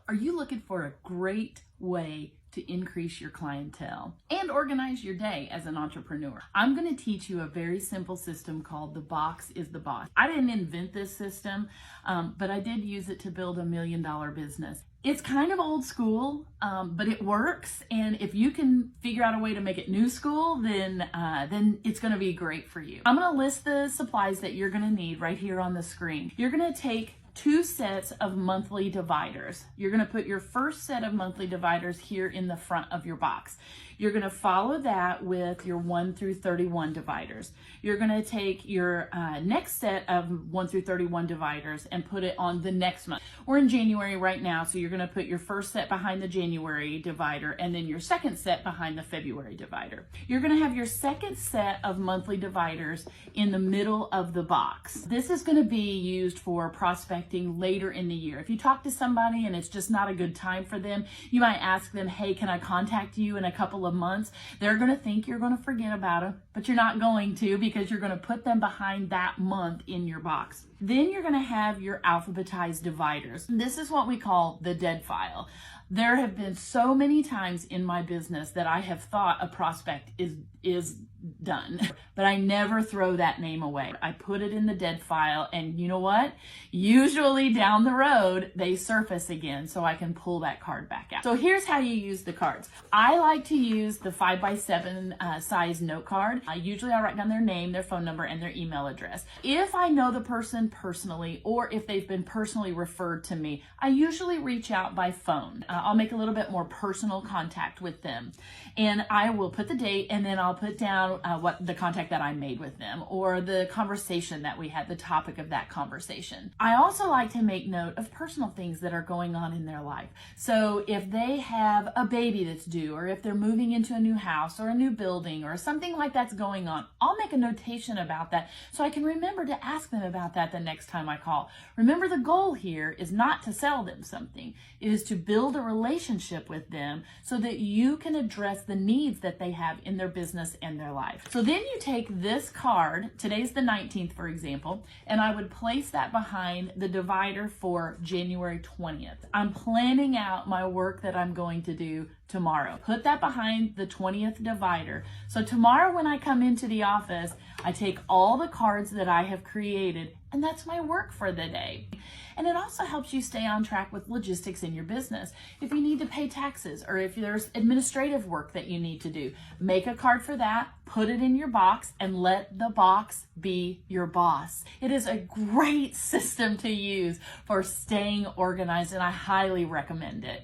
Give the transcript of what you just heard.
Are you looking for a great way to increase your clientele and organize your day as an entrepreneur? I'm going to teach you a very simple system called The Box is the Boss. I didn't invent this system, but I did use it to build $1 million business. It's kind of old school, but it works. And if you can figure out a way to make it new school, then it's going to be great for you. I'm going to list the supplies that you're going to need right here on the screen. You're going to take 2 sets of monthly dividers. You're going to put your first set of monthly dividers here in the front of your box. You're going to follow that with your 1 through 31 dividers. You're going to take your next set of 1 through 31 dividers and put it on the next month. We're in January right now, so you're going to put your first set behind the January divider and then your second set behind the February divider. You're going to have your second set of monthly dividers in the middle of the box. This is going to be used for prospecting later in the year. If you talk to somebody and it's just not a good time for them, you might ask them, hey, can I contact you in a couple of months? They're going to think you're going to forget about them, but you're not going to, because you're going to put them behind that month in your box. Then you're going to have your alphabetized dividers. This is what we call the dead file. There have been so many times in my business that I have thought a prospect is done, but I never throw that name away. I put it in the dead file, and you know what? Usually down the road, they surface again, so I can pull that card back out. So here's how you use the cards. I like to use the 5x7 size note card. Usually I write down their name, their phone number, and their email address. If I know the person personally, or if they've been personally referred to me, I usually reach out by phone. I'll make a little bit more personal contact with them, and I will put the date, and then I'll put down what the contact that I made with them, or the conversation that we had, the topic of that conversation. I also like to make note of personal things that are going on in their life. So if they have a baby that's due, or if they're moving into a new house or a new building or something like that's going on, I'll make a notation about that so I can remember to ask them about that the next time I call. Remember, the goal here is not to sell them something. It is to build a relationship with them so that you can address the needs that they have in their business and their life. So then you take this card, today's the 19th, for example, and I would place that behind the divider for January 20th. I'm planning out my work that I'm going to do tomorrow. Put that behind the 20th divider. So tomorrow when I come into the office, I take all the cards that I have created, and that's my work for the day. And it also helps you stay on track with logistics in your business. If you need to pay taxes, or if there's administrative work that you need to do, make a card for that, put it in your box, and let the box be your boss. It is a great system to use for staying organized, and I highly recommend it.